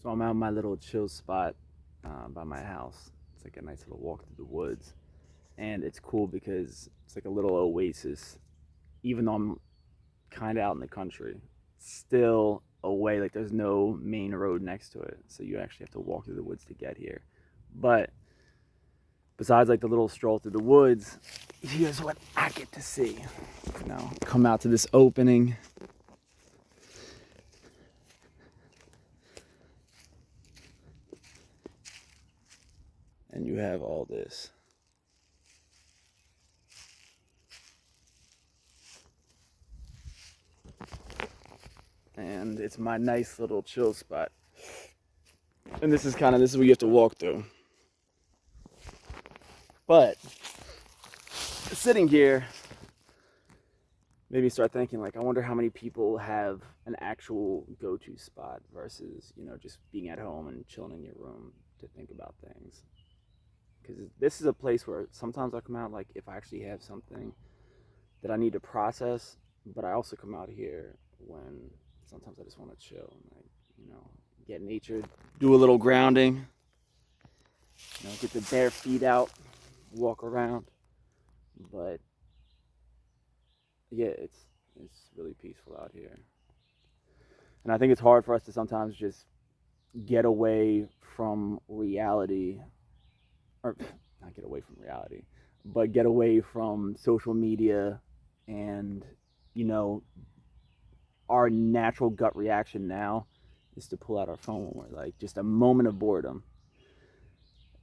So I'm at my little chill spot by my house. It's like a nice little walk through the woods, and it's cool because it's like a little oasis. Even though I'm kind of out in the country, still away. Like there's no main road next to it, so you actually have to walk through the woods to get here. But besides like the little stroll through the woods, here's what I get to see. Come out to this opening. And you have all this. And it's my nice little chill spot. And this is what you have to walk through. But sitting here made me start thinking, like, I wonder how many people have an actual go-to spot versus, just being at home and chilling in your room to think about things. Because this is a place where sometimes I come out, like, if I actually have something that I need to process, but I also come out here when sometimes I just want to chill and, like, get nature, do a little grounding, get the bare feet out, walk around. But yeah, it's really peaceful out here. And I think it's hard for us to sometimes just get away from reality, or not get away from reality, but get away from social media and, you know, our natural gut reaction now is to pull out our phone when we're like just a moment of boredom.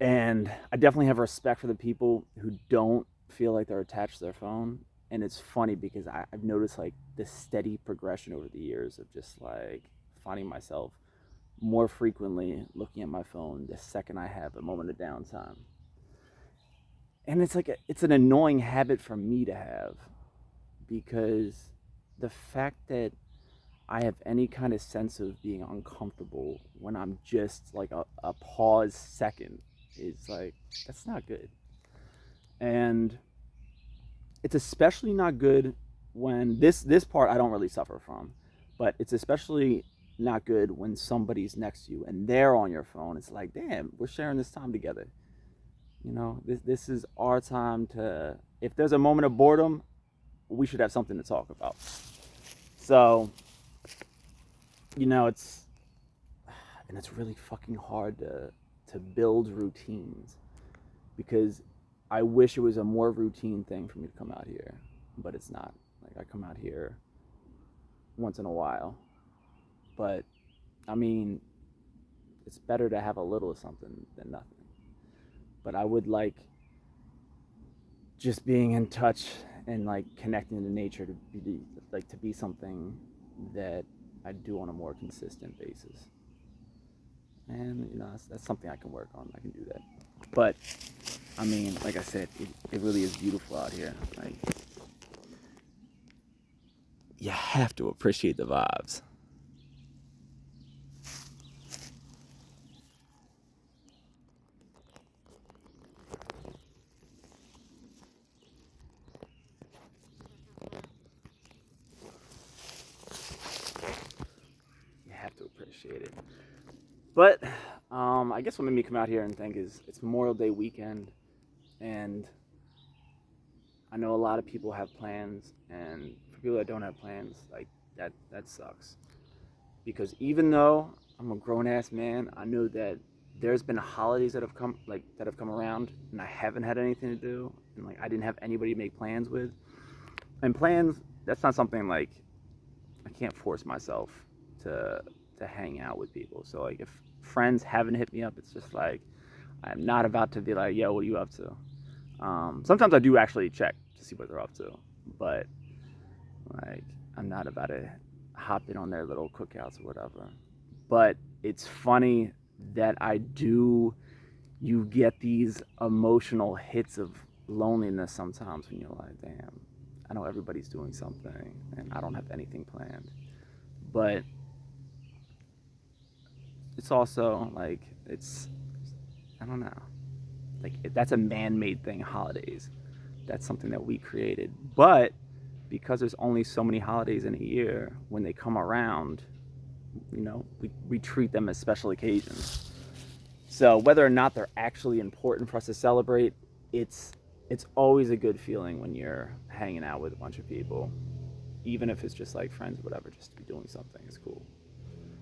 And I definitely have respect for the people who don't feel like they're attached to their phone. And it's funny because I've noticed like this steady progression over the years of just like finding myself more frequently looking at my phone the second I have a moment of downtime. And it's an annoying habit for me to have because the fact that I have any kind of sense of being uncomfortable when I'm just like a pause second is like, that's not good. And it's especially not good when this part I don't really suffer from, but it's especially not good when somebody's next to you and they're on your phone. It's like, damn, we're sharing this time together. This is our time to. If there's a moment of boredom, we should have something to talk about. So, it's and it's really fucking hard to build routines because I wish it was a more routine thing for me to come out here, but it's not. Like I come out here once in a while, but I mean, it's better to have a little of something than nothing. But I would like just being in touch and like connecting to nature to be something that I do on a more consistent basis. And that's something I can work on. I can do that. But I mean, like I said, it really is beautiful out here. Like you have to appreciate the vibes. You have to appreciate it. But I guess what made me come out here and think is it's Memorial Day weekend, and I know a lot of people have plans, and for people that don't have plans, like that sucks. Because even though I'm a grown ass man, I know that there's been holidays that have come around, and I haven't had anything to do, and like I didn't have anybody to make plans with. And plans, that's not something like I can't force myself to to hang out with people. So like if friends haven't hit me up, it's just like I'm not about to be like, yo, what are you up to? Sometimes I do actually check to see what they're up to, but like I'm not about to hop in on their little cookouts or whatever. But it's funny that I do. You get these emotional hits of loneliness sometimes when you're like, damn, I know everybody's doing something and I don't have anything planned. But it's also like I don't know, like that's a man-made thing. Holidays, that's something that we created. But because there's only so many holidays in a year, when they come around, we treat them as special occasions. So whether or not they're actually important for us to celebrate, it's it's always a good feeling when you're hanging out with a bunch of people, even if it's just like friends or whatever. Just to be doing something is cool,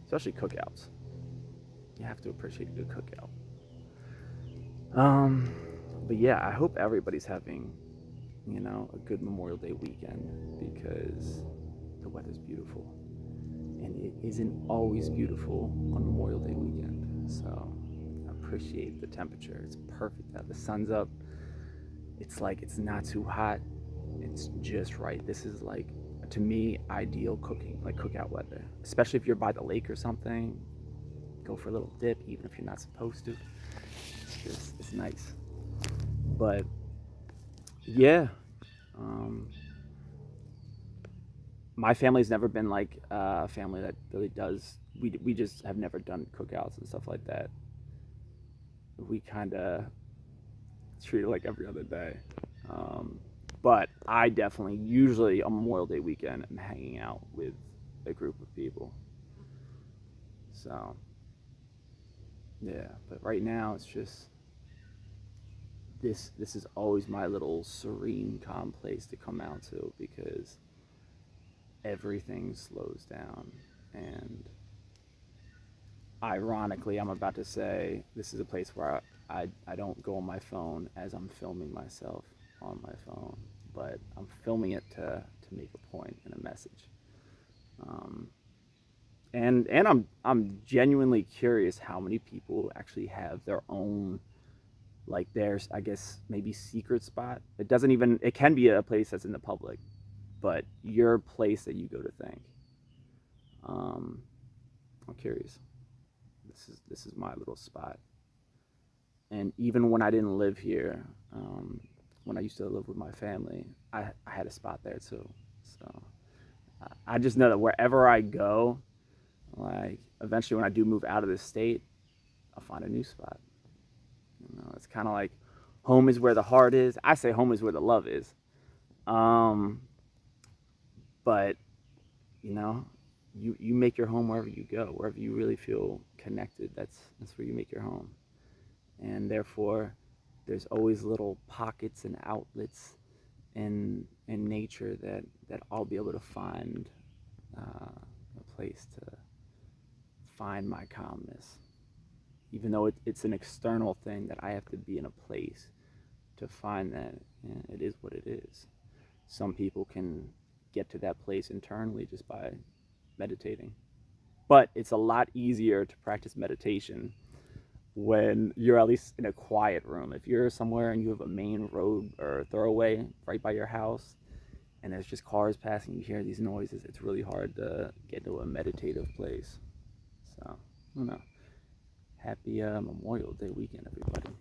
especially cookouts. You have to appreciate a good cookout. Um, but yeah, I hope everybody's having a good Memorial Day weekend because the weather's beautiful, and it isn't always beautiful on Memorial Day weekend. So appreciate the temperature. It's perfect out. The sun's up. It's like it's not too hot. It's just right. This is like, to me, ideal cooking, like cookout weather. Especially if you're by the lake or something. Go for a little dip, even if you're not supposed to. It's nice. But yeah, um, my family's never been like a family that really does. We just have never done cookouts and stuff like that. We kind of treat it like every other day. Um, but I definitely, usually on Memorial Day weekend, am hanging out with a group of people. So yeah, but right now it's just this is always my little serene, calm place to come out to because everything slows down. And ironically, I'm about to say this is a place where I don't go on my phone as I'm filming myself on my phone, but I'm filming it to make a point and a message. Um, and I'm genuinely curious how many people actually have their own, like, there's, I guess, maybe secret spot. It can be a place that's in the public, but your place that you go to think. um, I'm curious. This is my little spot. And even when I didn't live here, when I used to live with my family, I had a spot there too. So I just know that wherever I go, like, eventually when I do move out of this state, I'll find a new spot. It's kind of like home is where the heart is. I say home is where the love is. Um, but you know, you make your home wherever you go, wherever you really feel connected. That's where you make your home, and therefore, there's always little pockets and outlets in nature that I'll be able to find a place to find my calmness, even though it's an external thing that I have to be in a place to find that. And it is what it is. Some people can get to that place internally just by meditating, but it's a lot easier to practice meditation when you're at least in a quiet room. If you're somewhere and you have a main road or thoroughway right by your house and there's just cars passing, you hear these noises, it's really hard to get to a meditative place. So, I don't know. Happy Memorial Day weekend, everybody.